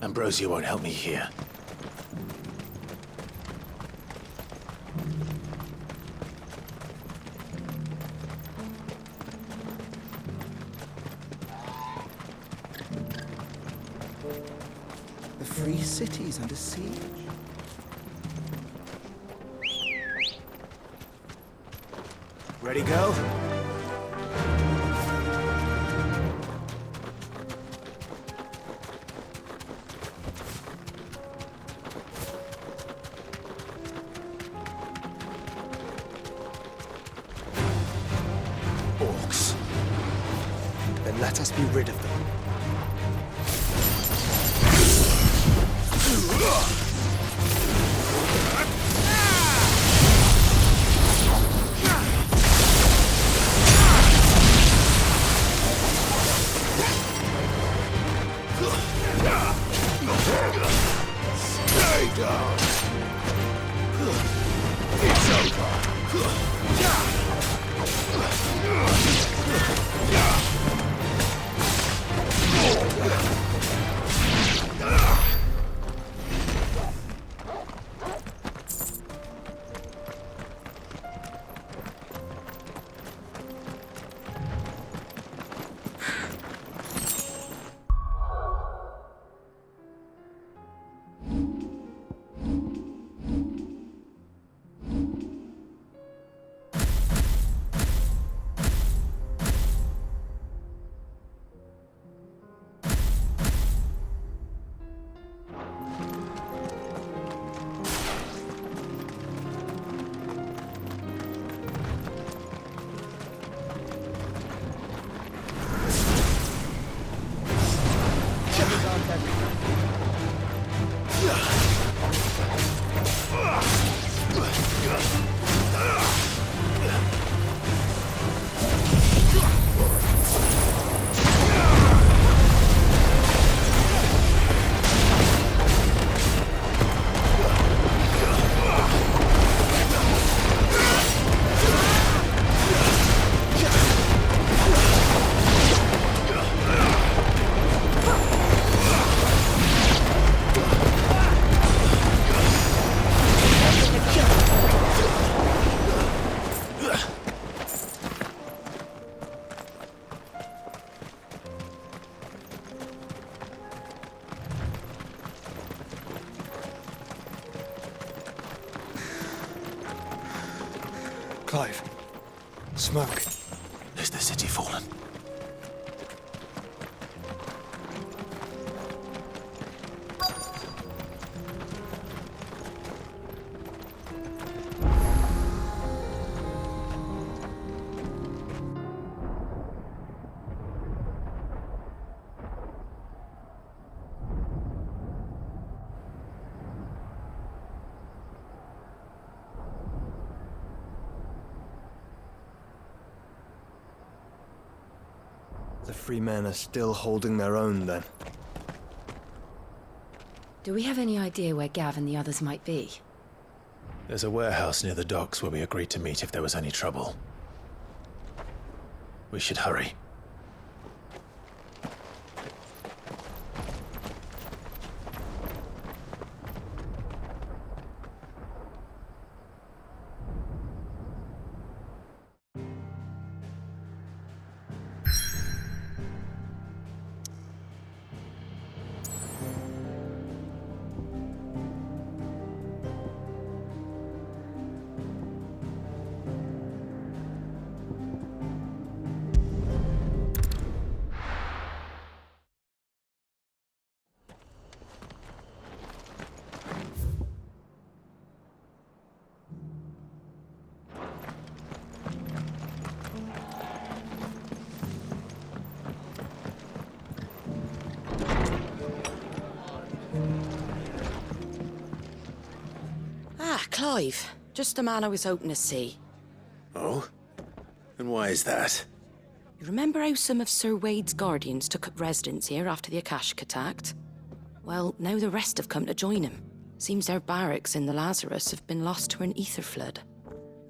Ambrosia won't help me here. The free city's under siege. Ready, go? Orcs. Then let us be rid of them. Stay down. It's over. Clive. Smoke. Is the city fallen? The free men are still holding their own, then. Do we have any idea where Gav and the others might be? There's a warehouse near the docks where we agreed to meet if there was any trouble. We should hurry. Clive. Just the man I was hoping to see. Oh? And why is that? You remember how some of Sir Wade's guardians took up residence here after the Akashic attacked? Well, now the rest have come to join him. Seems their barracks in the Lazarus have been lost to an ether flood.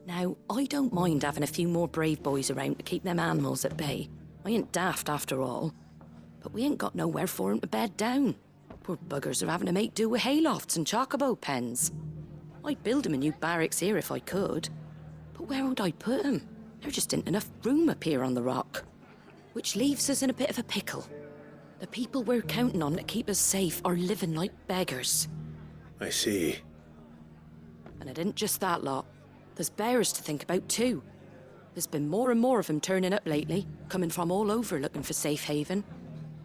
Now, I don't mind having a few more brave boys around to keep them animals at bay. I ain't daft after all. But we ain't got nowhere for 'em to bed down. Poor buggers are having to make do with haylofts and chocobo pens. I'd build 'em a new barracks here if I could. But where would I put 'em? There just isn't enough room up here on the rock. Which leaves us in a bit of a pickle. The people we're counting on to keep us safe are living like beggars. I see. And it isn't just that lot. There's bears to think about too. There's been more and more of them turning up lately, coming from all over looking for safe haven.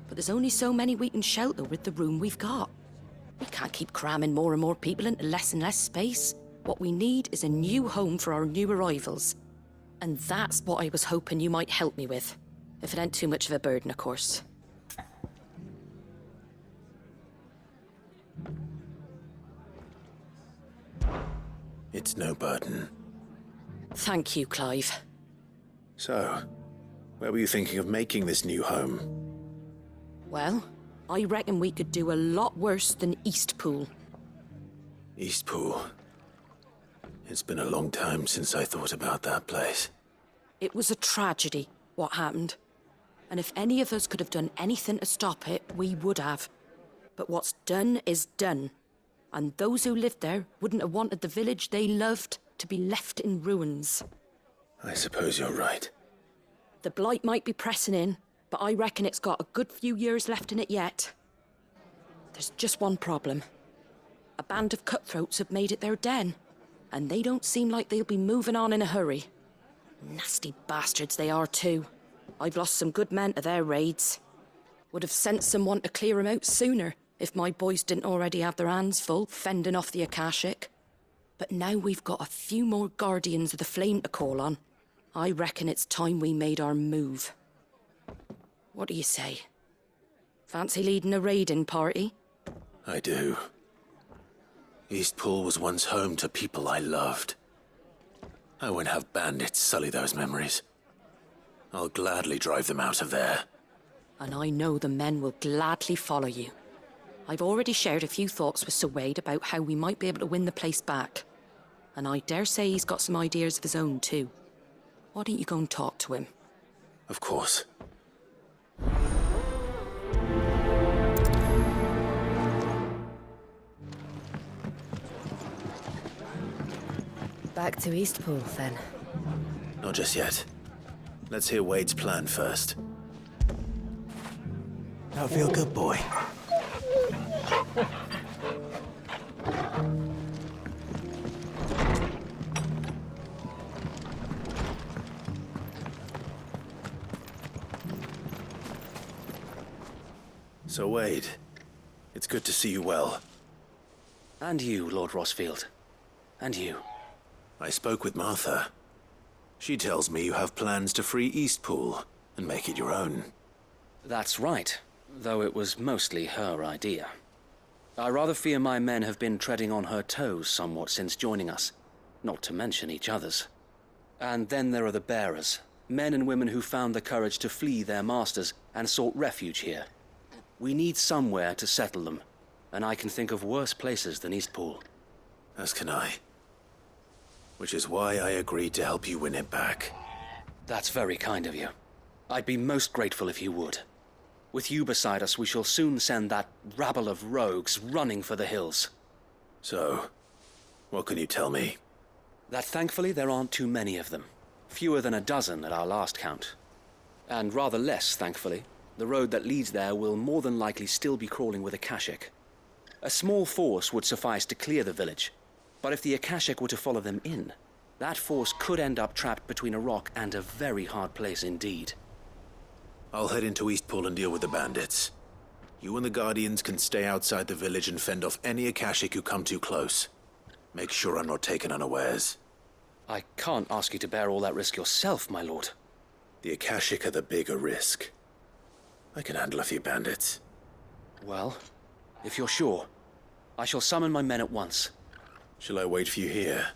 But there's only so many we can shelter with the room we've got. We can't keep cramming more and more people into less and less space. What we need is a new home for our new arrivals. And that's what I was hoping you might help me with. If it ain't too much of a burden, of course. It's no burden. Thank you, Clive. So, where were you thinking of making this new home? Well, I reckon we could do a lot worse than Eastpool. Eastpool. It's been a long time since I thought about that place. It was a tragedy, what happened. And if any of us could have done anything to stop it, we would have. But what's done is done. And those who lived there wouldn't have wanted the village they loved to be left in ruins. I suppose you're right. The blight might be pressing in, but I reckon it's got a good few years left in it yet. There's just one problem. A band of cutthroats have made it their den, and they don't seem like they'll be moving on in a hurry. Nasty bastards they are too. I've lost some good men to their raids. Would have sent someone to clear 'em out sooner, if my boys didn't already have their hands full fending off the Akashic. But now we've got a few more Guardians of the Flame to call on. I reckon it's time we made our move. What do you say? Fancy leading a raiding party? I do. Eastpool was once home to people I loved. I won't have bandits sully those memories. I'll gladly drive them out of there. And I know the men will gladly follow you. I've already shared a few thoughts with Sir Wade about how we might be able to win the place back. And I dare say he's got some ideas of his own too. Why don't you go and talk to him? Of course. Back to Eastpool, then. Not just yet. Let's hear Wade's plan first. Now feel good, boy. So Wade, it's good to see you well. And you, Lord Rossfield. And you. I spoke with Martha. She tells me you have plans to free Eastpool and make it your own. That's right, though it was mostly her idea. I rather fear my men have been treading on her toes somewhat since joining us, not to mention each other's. And then there are the bearers, men and women who found the courage to flee their masters and sought refuge here. We need somewhere to settle them, and I can think of worse places than Eastpool. As can I. Which is why I agreed to help you win it back. That's very kind of you. I'd be most grateful if you would. With you beside us, we shall soon send that rabble of rogues running for the hills. So, what can you tell me? That thankfully there aren't too many of them. Fewer than a dozen at our last count. And rather less, thankfully. The road that leads there will more than likely still be crawling with Akashic. A small force would suffice to clear the village, but if the Akashic were to follow them in, that force could end up trapped between a rock and a very hard place indeed. I'll head into Eastpool and deal with the bandits. You and the Guardians can stay outside the village and fend off any Akashic who come too close. Make sure I'm not taken unawares. I can't ask you to bear all that risk yourself, my lord. The Akashic are the bigger risk. I can handle a few bandits. Well, if you're sure, I shall summon my men at once. Shall I wait for you here?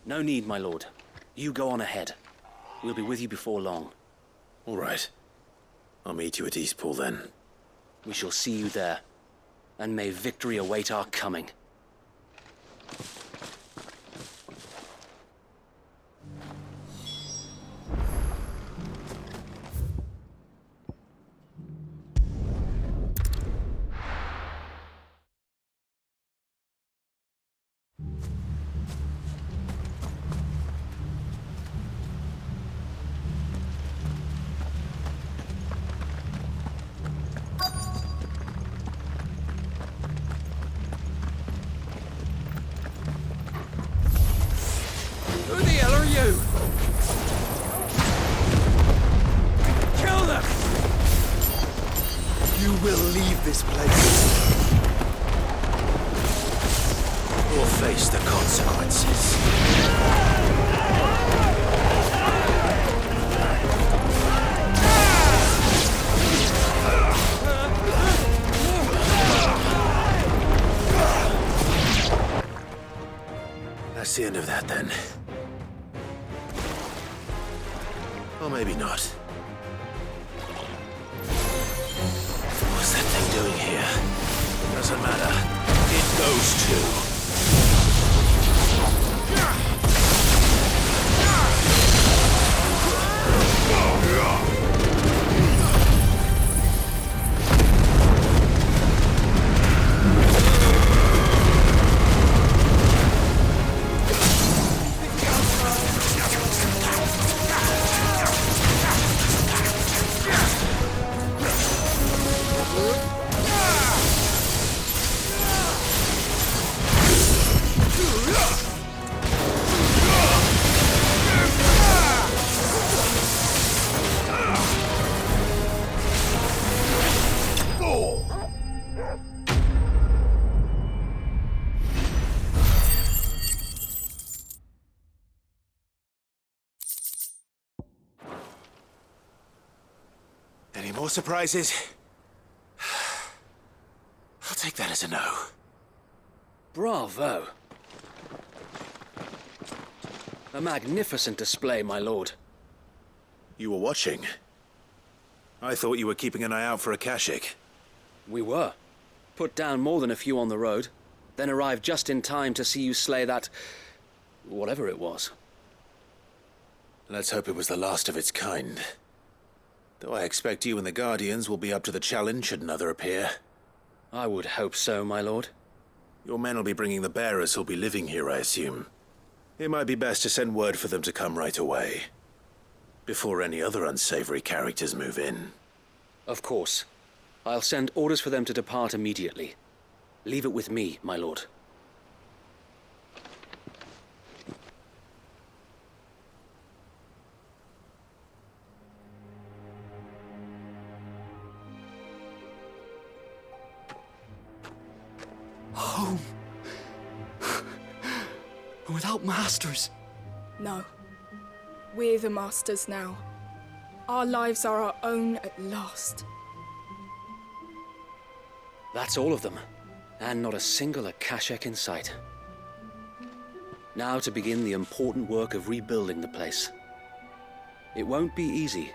No need, my lord. You go on ahead. We'll be with you before long. All right. I'll meet you at Eastpool then. We shall see you there. And may victory await our coming. face the consequences. That's the end of that, then. Or maybe not. What's that thing doing here? Doesn't matter. It goes too. Any more surprises? I'll take that as a no. Bravo. A magnificent display, my lord. You were watching. I thought you were keeping an eye out for a Kashik. We were. Put down more than a few on the road, then arrived just in time to see you slay that... whatever it was. Let's hope it was the last of its kind. Though I expect you and the Guardians will be up to the challenge should another appear. I would hope so, my lord. Your men will be bringing the bearers who'll be living here, I assume. It might be best to send word for them to come right away, before any other unsavory characters move in. Of course. I'll send orders for them to depart immediately. Leave it with me, my lord. Home. Without masters. No. We're the masters now. Our lives are our own at last. That's all of them. And not a single Akashek in sight. Now to begin the important work of rebuilding the place. It won't be easy.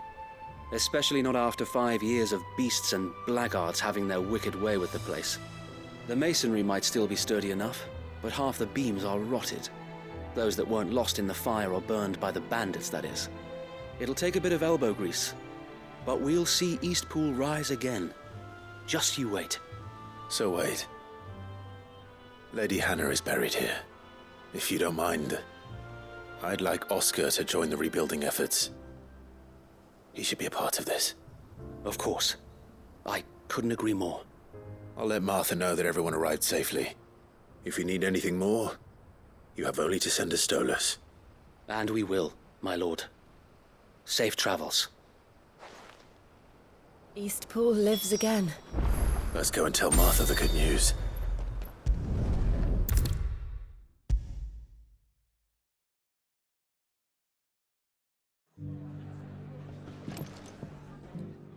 Especially not after 5 years of beasts and blackguards having their wicked way with the place. The masonry might still be sturdy enough, but half the beams are rotted. Those that weren't lost in the fire or burned by the bandits, that is. It'll take a bit of elbow grease, but we'll see Eastpool rise again. Just you wait. So wait. Lady Hannah is buried here. If you don't mind, I'd like Oscar to join the rebuilding efforts. He should be a part of this. Of course. I couldn't agree more. I'll let Martha know that everyone arrived safely. If you need anything more, you have only to send a Stolas. And we will, my lord. Safe travels. Eastpool lives again. Let's go and tell Martha the good news.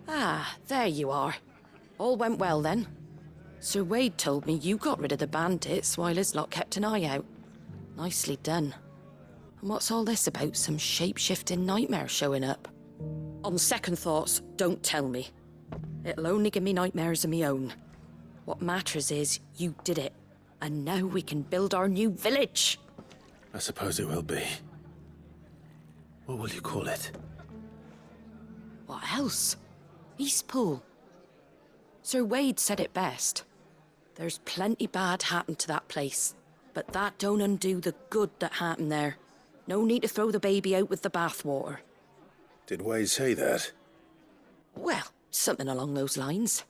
Ah, there you are. All went well then. Sir Wade told me you got rid of the bandits while his lot kept an eye out. Nicely done. And what's all this about some shape-shifting nightmare showing up? On second thoughts, don't tell me. It'll only give me nightmares of me own. What matters is you did it. And now we can build our new village. I suppose it will be. What will you call it? What else? Eastpool. Sir Wade said it best. There's plenty bad happened to that place, but that don't undo the good that happened there. No need to throw the baby out with the bathwater. Did Wade say that? Well, something along those lines.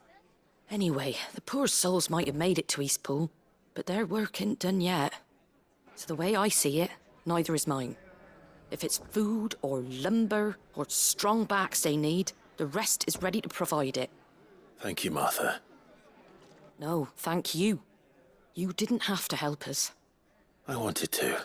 Anyway, the poor souls might have made it to Eastpool, but their work ain't done yet. So the way I see it, neither is mine. If it's food or lumber or strong backs they need, the rest is ready to provide it. Thank you, Martha. No, thank you. You didn't have to help us. I wanted to.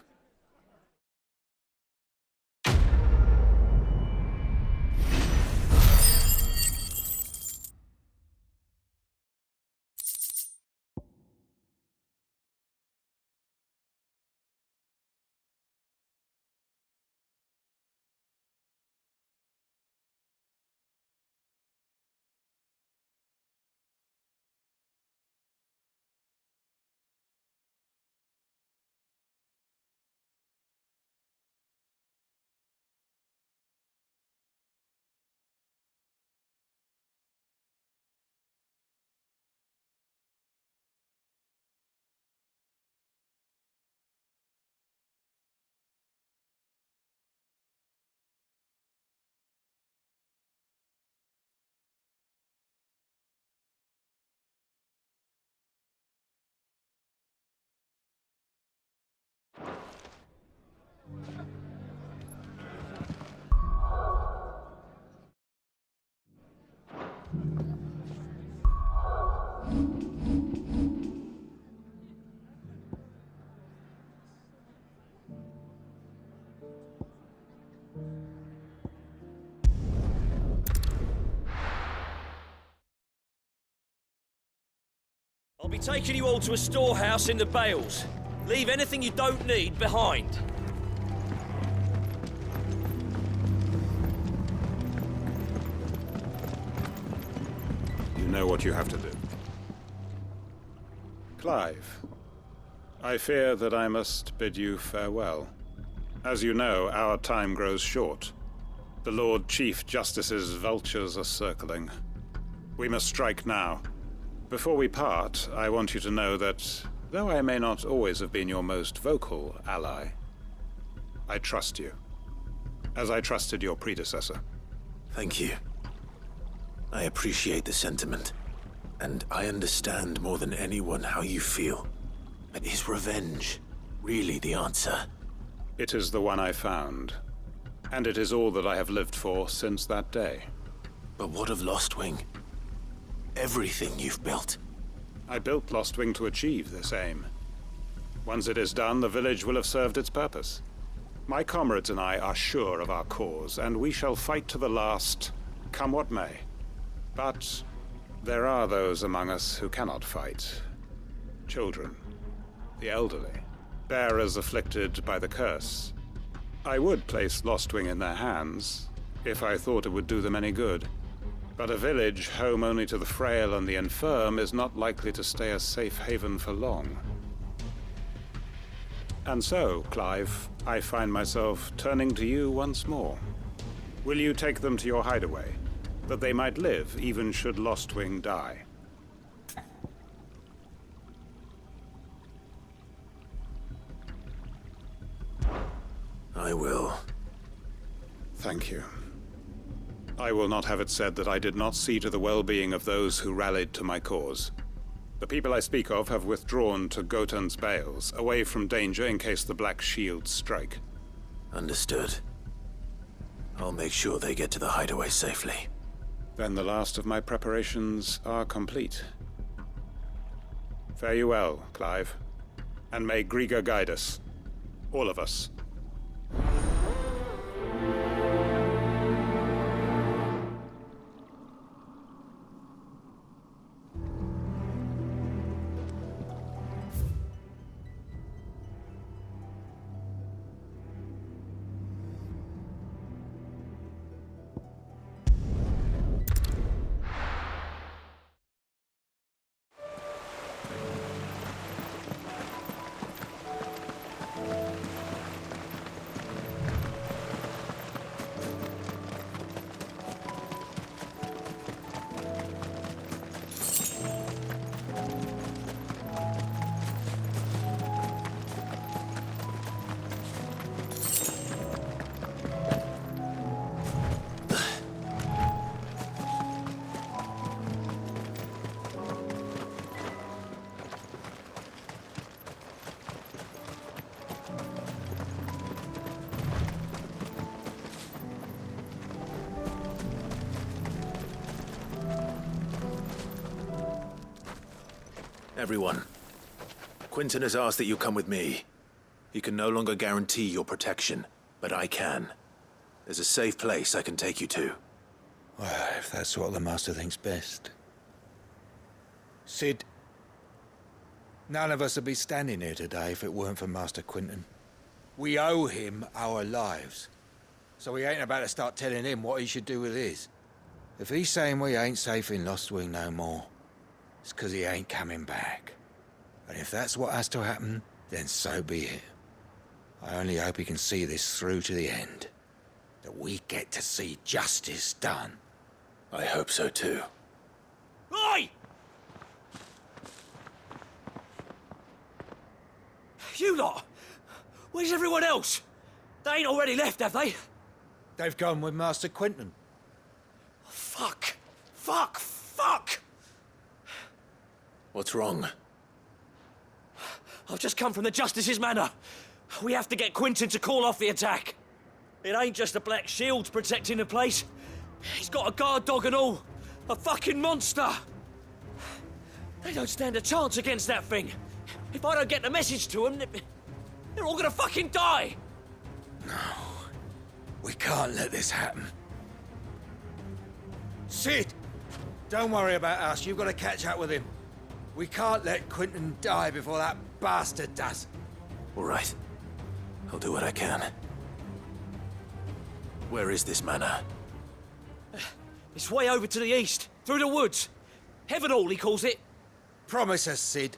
I'll be taking you all to a storehouse in the Bales. Leave anything you don't need behind. You know what you have to do. Clive, I fear that I must bid you farewell. As you know, our time grows short. The Lord Chief Justice's vultures are circling. We must strike now. Before we part, I want you to know that, though I may not always have been your most vocal ally, I trust you, as I trusted your predecessor. Thank you. I appreciate the sentiment, and I understand more than anyone how you feel. But is revenge really the answer? It is the one I found, and it is all that I have lived for since that day. But what of Lostwing? Everything you've built. I built Lostwing to achieve this aim. Once it is done, the village will have served its purpose. My comrades and I are sure of our cause, and we shall fight to the last, come what may. But there are those among us who cannot fight. Children, the elderly, bearers afflicted by the curse. I would place Lostwing in their hands, if I thought it would do them any good. But a village home only to the frail and the infirm is not likely to stay a safe haven for long. And so, Clive, I find myself turning to you once more. Will you take them to your hideaway, that they might live even should Lostwing die? I will. Thank you. I will not have it said that I did not see to the well-being of those who rallied to my cause. The people I speak of have withdrawn to Gotan's Bales, away from danger in case the Black Shields strike. Understood. I'll make sure they get to the hideaway safely. Then the last of my preparations are complete. Fare you well, Clive. And may Griga guide us. All of us. Everyone, Quinton has asked that you come with me. He can no longer guarantee your protection, but I can. There's a safe place I can take you to. Well, if that's what the Master thinks best. Sid, none of us would be standing here today if it weren't for Master Quentin. We owe him our lives. So we ain't about to start telling him what he should do with his. If he's saying we ain't safe in Lost Wing no more, it's 'cause he ain't coming back. And if that's what has to happen, then so be it. I only hope he can see this through to the end. That we get to see justice done. I hope so too. Oi! You lot! Where's everyone else? They ain't already left, have they? They've gone with Master Quentin. Fuck! Fuck! Fuck! What's wrong? I've just come from the Justice's manor. We have to get Quentin to call off the attack. It ain't just the Black Shields protecting the place. He's got a guard dog and all. A fucking monster. They don't stand a chance against that thing. If I don't get the message to them, they're all gonna fucking die. No. We can't let this happen. Sid! Don't worry about us. You've got to catch up with him. We can't let Quentin die before that bastard does. All right. I'll do what I can. Where is this manor? It's way over to the east, through the woods. Heavenhall, he calls it. Promise us, Sid.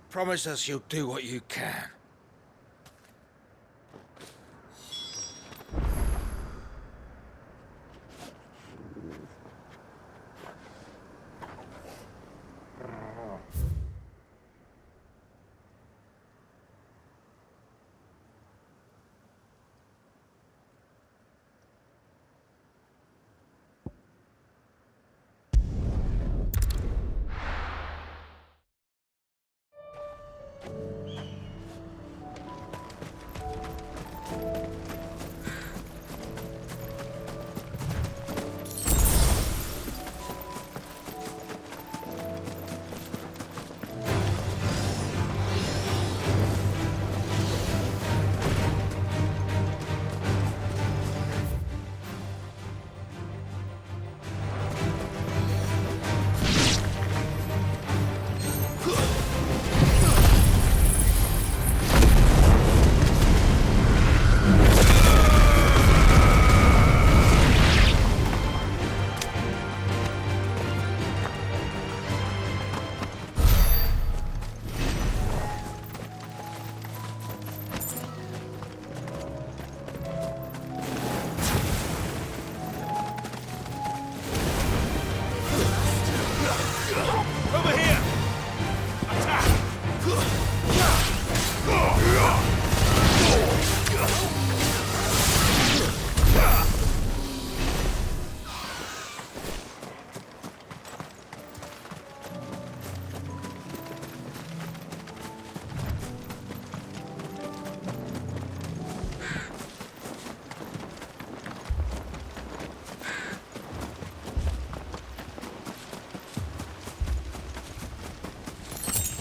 Promise us you'll do what you can.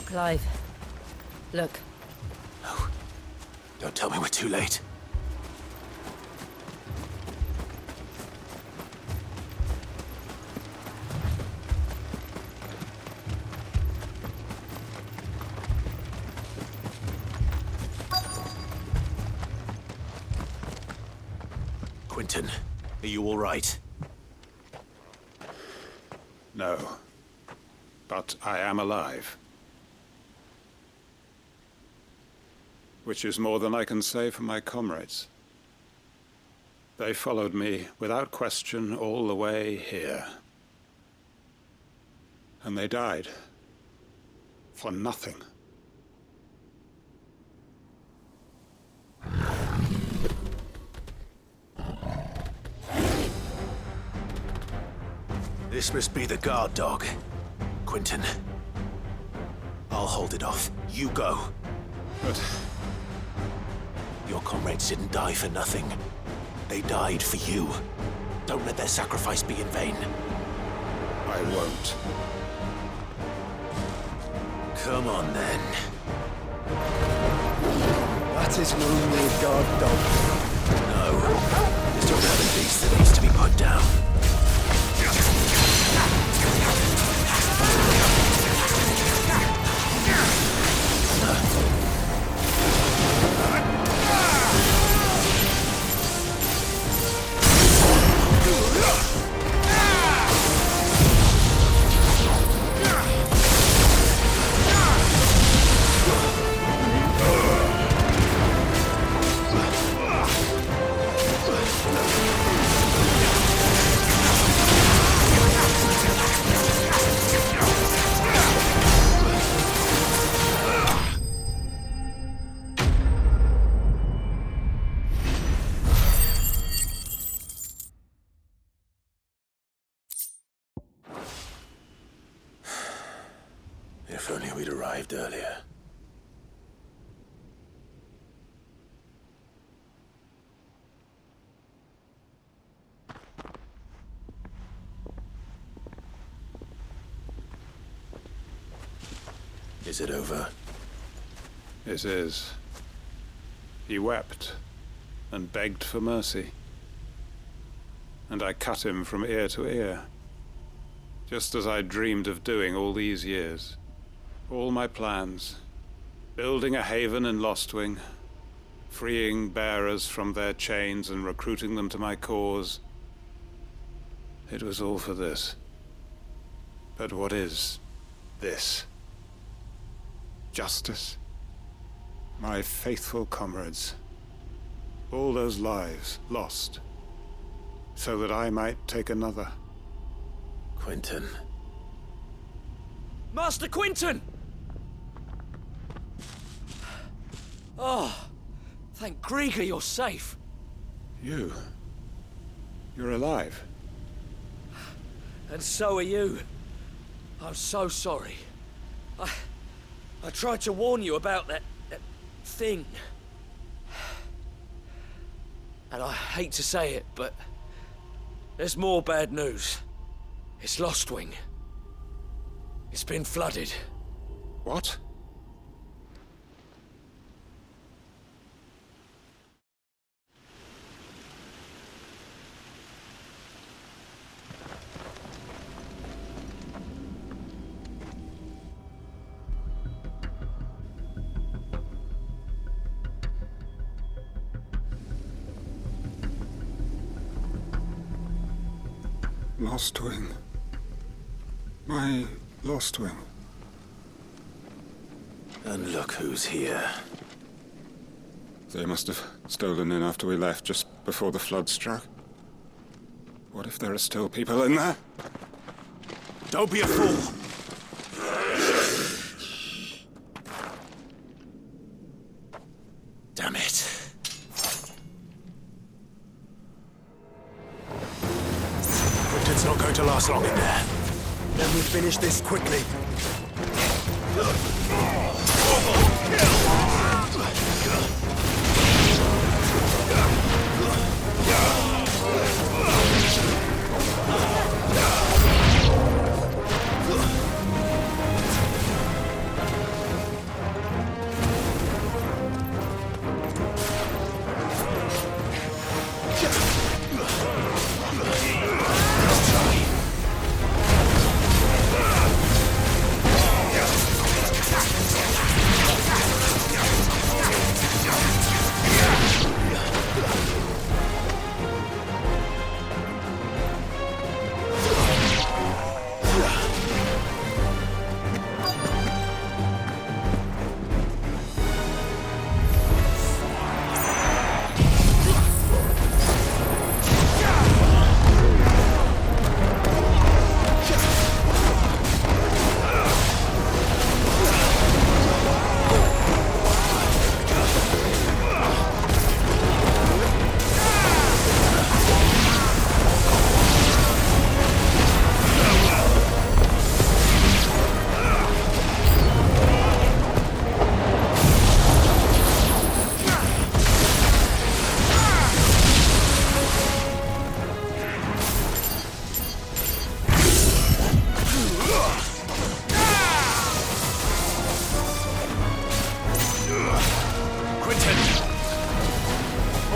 Clive. Look. No. Don't tell me we're too late. Quentin, are you all right? No. But I am alive. Which is more than I can say for my comrades. They followed me without question all the way here. And they died. For nothing. This must be the guard dog. Quentin. I'll hold it off. You go. But your comrades didn't die for nothing. They died for you. Don't let their sacrifice be in vain. I won't. Come on, then. That isn't only a guard dog. No. It's a rabid beast that needs to be put down. If only we'd arrived earlier. Is it over? It is. He wept and begged for mercy. And I cut him from ear to ear, just as I dreamed of doing all these years. All my plans, building a haven in Lostwing, freeing bearers from their chains and recruiting them to my cause. It was all for this. But what is this? Justice? My faithful comrades. All those lives lost, so that I might take another. Quentin. Master Quentin! Oh, thank Grieger you're safe. You're alive. And so are you. I'm so sorry. I tried to warn you about that thing. And I hate to say it, but there's more bad news. It's Lostwing. It's been flooded. What? Lostwing. My Lostwing. And look who's here. They must have stolen in after we left, just before the flood struck. What if there are still people in there? Don't be a fool! Damn it. Quentin's not going to last long in there. Let me finish this quickly.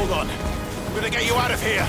Hold on. I'm gonna get you out of here!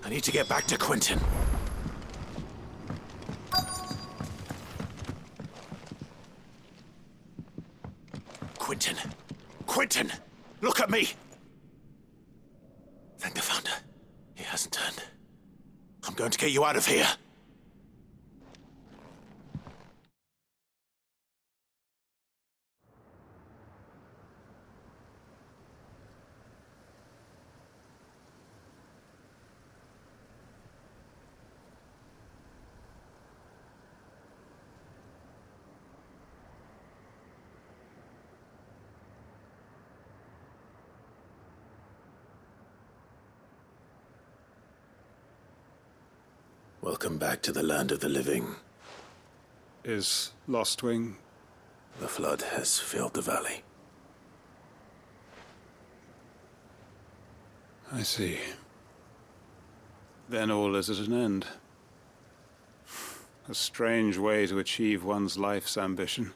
I need to get back to Quentin. Quentin! Quentin! Look at me! Thank the Founder. He hasn't turned. I'm going to get you out of here. Welcome back to the land of the living. Is Lostwing? The flood has filled the valley. I see. Then all is at an end. A strange way to achieve one's life's ambition.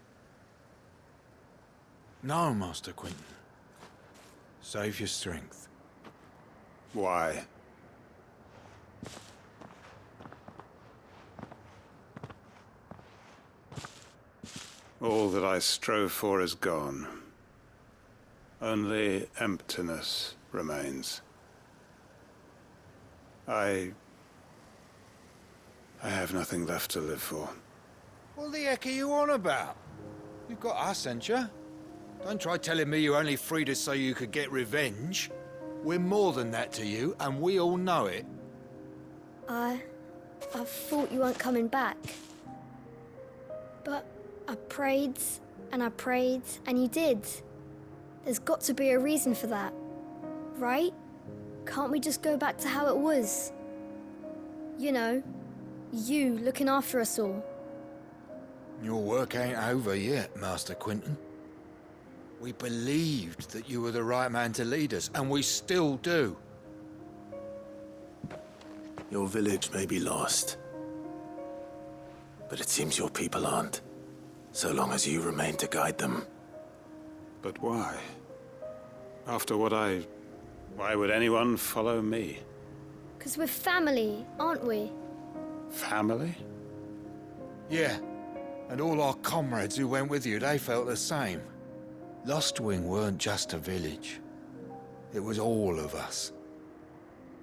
No, Master Quentin. Save your strength. Why? All that I strove for is gone. Only emptiness remains. I have nothing left to live for. What the heck are you on about? You've got us, ain't you? Don't try telling me you're only freed us so you could get revenge. We're more than that to you, and we all know it. I thought you weren't coming back. But I prayed, and you did. There's got to be a reason for that, right? Can't we just go back to how it was? You know, you looking after us all. Your work ain't over yet, Master Quentin. We believed that you were the right man to lead us, and we still do. Your village may be lost, but it seems your people aren't. So long as you remain to guide them. But why? After what why would anyone follow me? 'Cause we're family, aren't we? Family? Yeah, and all our comrades who went with you, they felt the same. Lostwing weren't just a village. It was all of us.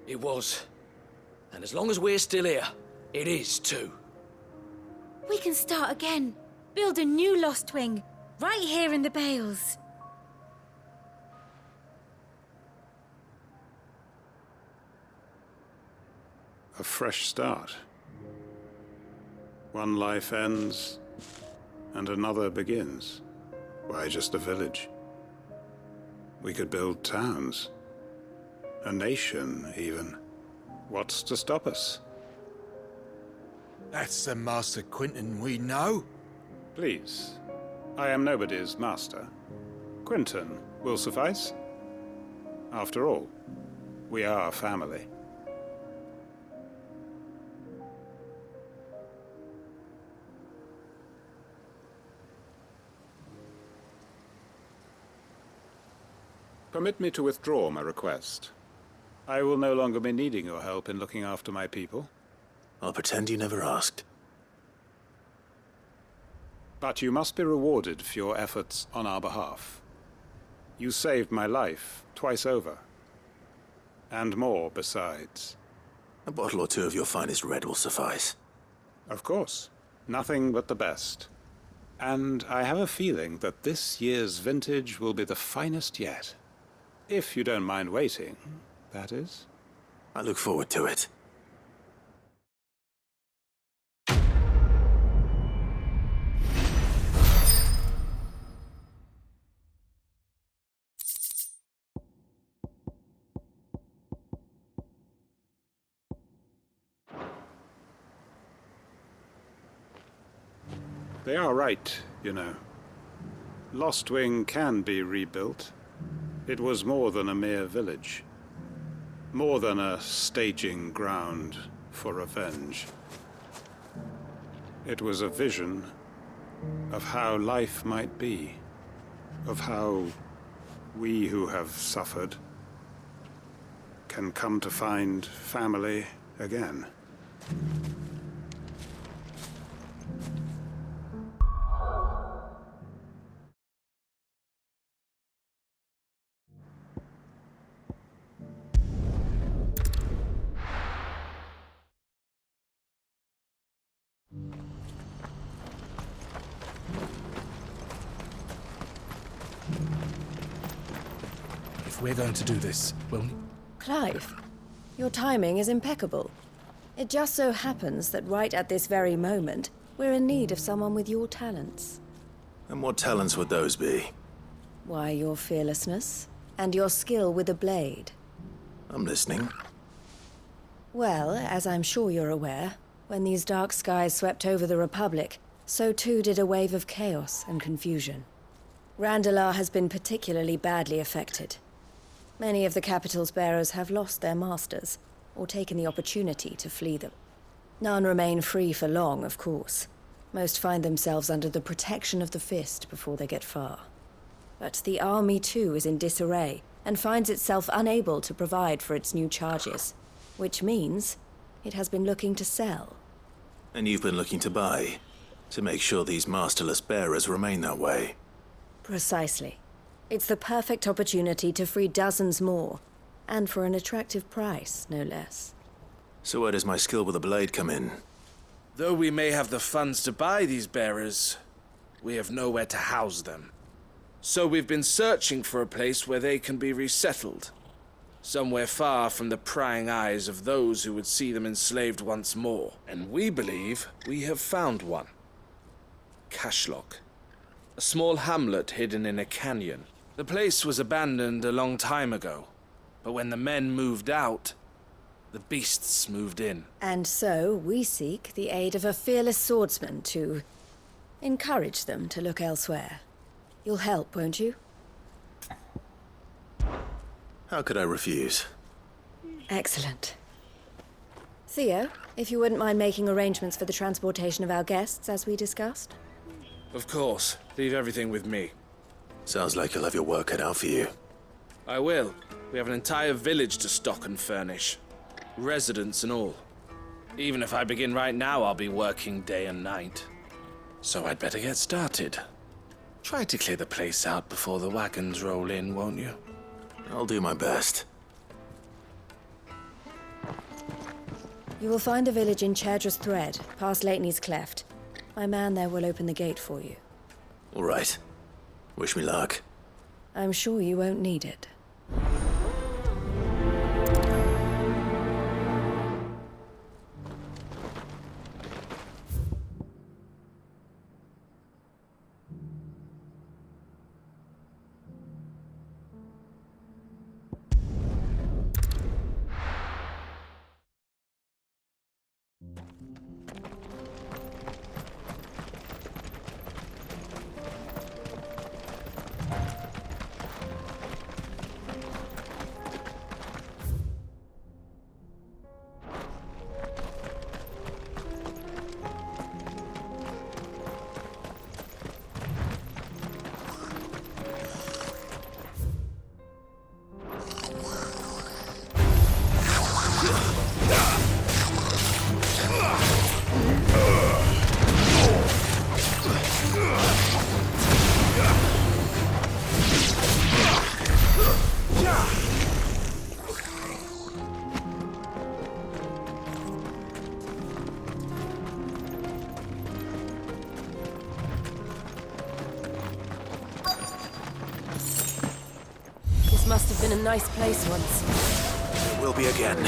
It was. And as long as we're still here, it is too. We can start again. Build a new Lostwing, right here in the Bales. A fresh start. One life ends, and another begins. Why, just a village. We could build towns. A nation, even. What's to stop us? That's the Master Quentin we know. Please. I am nobody's master. Quentin will suffice. After all, we are family. Permit me to withdraw my request. I will no longer be needing your help in looking after my people. I'll pretend you never asked. But you must be rewarded for your efforts on our behalf. You saved my life twice over. And more besides. A bottle or two of your finest red will suffice. Of course. Nothing but the best. And I have a feeling that this year's vintage will be the finest yet. If you don't mind waiting, that is. I look forward to it. They are right, you know. Lost Wing can be rebuilt. It was more than a mere village. More than a staging ground for revenge. It was a vision of how life might be. Of how we who have suffered can come to find family again. If we're going to do this, we'll... Clive, your timing is impeccable. It just so happens that right at this very moment, we're in need of someone with your talents. And what talents would those be? Why, your fearlessness, and your skill with a blade. I'm listening. Well, as I'm sure you're aware, when these dark skies swept over the Republic, so too did a wave of chaos and confusion. Randalar has been particularly badly affected. Many of the capital's bearers have lost their masters, or taken the opportunity to flee them. None remain free for long, of course. Most find themselves under the protection of the Fist before they get far. But the army too is in disarray, and finds itself unable to provide for its new charges. Which means it has been looking to sell. And you've been looking to buy, to make sure these masterless bearers remain that way. Precisely. It's the perfect opportunity to free dozens more, and for an attractive price, no less. So where does my skill with a blade come in? Though we may have the funds to buy these bearers, we have nowhere to house them. So we've been searching for a place where they can be resettled. Somewhere far from the prying eyes of those who would see them enslaved once more. And we believe we have found one. Cashlock. A small hamlet hidden in a canyon. The place was abandoned a long time ago, but when the men moved out, the beasts moved in. And so we seek the aid of a fearless swordsman to encourage them to look elsewhere. You'll help, won't you? How could I refuse? Excellent. Theo, if you wouldn't mind making arrangements for the transportation of our guests, as we discussed. Of course. Leave everything with me. Sounds like you'll have your work cut out for you. I will. We have an entire village to stock and furnish. Residents and all. Even if I begin right now, I'll be working day and night. So I'd better get started. Try to clear the place out before the wagons roll in, won't you? I'll do my best. You will find the village in Chairdra's Thread, past Lateney's Cleft. My man there will open the gate for you. All right. Wish me luck. I'm sure you won't need it. This must have been a nice place once. It will be again.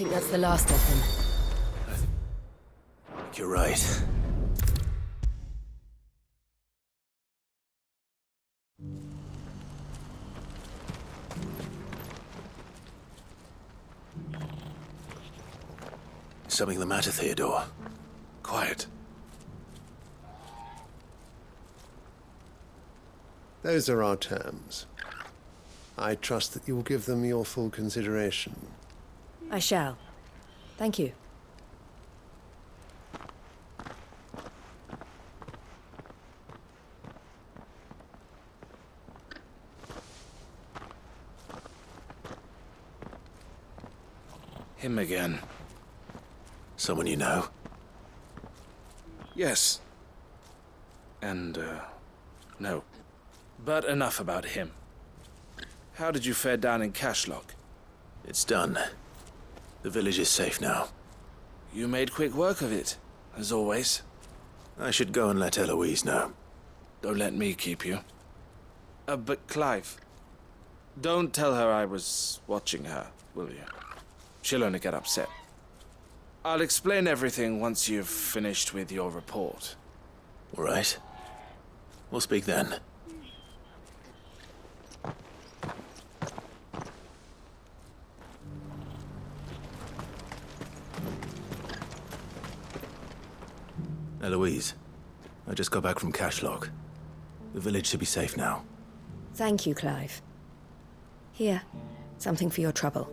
think that's the last of them. I think you're right. Is something the matter, Theodore? Quiet. Those are our terms. I trust that you will give them your full consideration. I shall. Thank you. Him again. Someone you know? Yes. And, no. But enough about him. How did you fare down in Cashlock? It's done. The village is safe now. You made quick work of it, as always. I should go and let Eloise know. Don't let me keep you. But Clive, don't tell her I was watching her, will you? She'll only get upset. I'll explain everything once you've finished with your report. All right. We'll speak then. Eloise, I just got back from Cashlock. The village should be safe now. Thank you, Clive. Here, something for your trouble.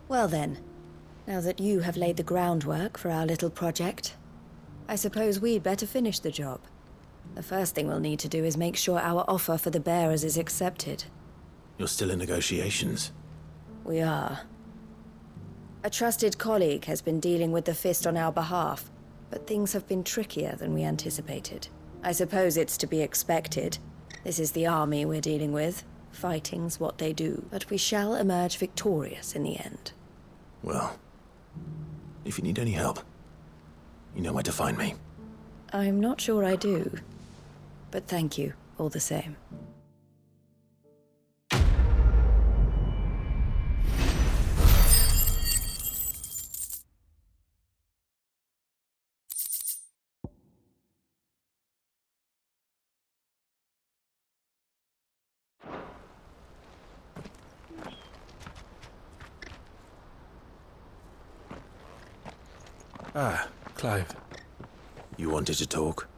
Well then, now that you have laid the groundwork for our little project, I suppose we'd better finish the job. The first thing we'll need to do is make sure our offer for the bearers is accepted. You're still in negotiations? We are. A trusted colleague has been dealing with the Fist on our behalf, but things have been trickier than we anticipated. I suppose it's to be expected. This is the army we're dealing with. Fighting's what they do, but we shall emerge victorious in the end. Well, if you need any help, you know where to find me. I'm not sure I do, but thank you all the same. Ah, Clive. You wanted to talk?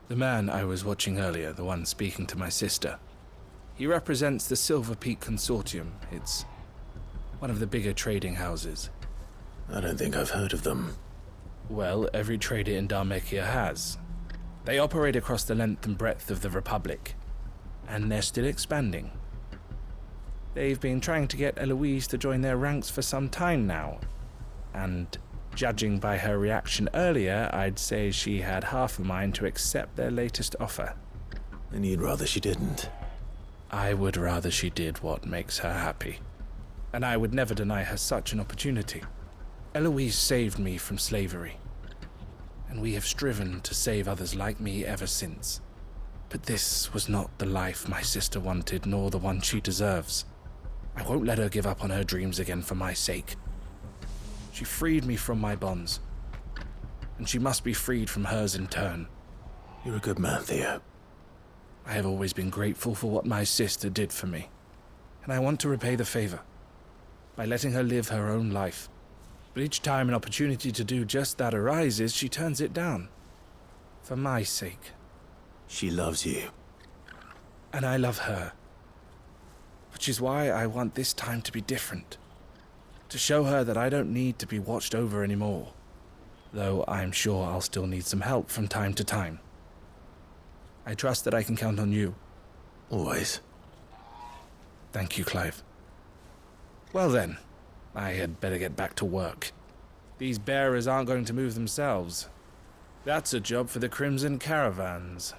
The man I was watching earlier, the one speaking to my sister. He represents the Silver Peak Consortium. It's one of the bigger trading houses. I don't think I've heard of them. Well, every trader in Dharmekia has. They operate across the length and breadth of the Republic, and they're still expanding. They've been trying to get Eloise to join their ranks for some time now, and judging by her reaction earlier, I'd say she had half a mind to accept their latest offer. And you'd rather she didn't? I would rather she did what makes her happy. And I would never deny her such an opportunity. Eloise saved me from slavery, and we have striven to save others like me ever since. But this was not the life my sister wanted, nor the one she deserves. I won't let her give up on her dreams again for my sake. She freed me from my bonds, and she must be freed from hers in turn. You're a good man, Theo. I have always been grateful for what my sister did for me, and I want to repay the favor by letting her live her own life. But each time an opportunity to do just that arises, she turns it down. For my sake. She loves you. And I love her. Which is why I want this time to be different. To show her that I don't need to be watched over anymore. Though I'm sure I'll still need some help from time to time. I trust that I can count on you. Always. Thank you, Clive. Well then, I had better get back to work. These bearers aren't going to move themselves. That's a job for the Crimson Caravans.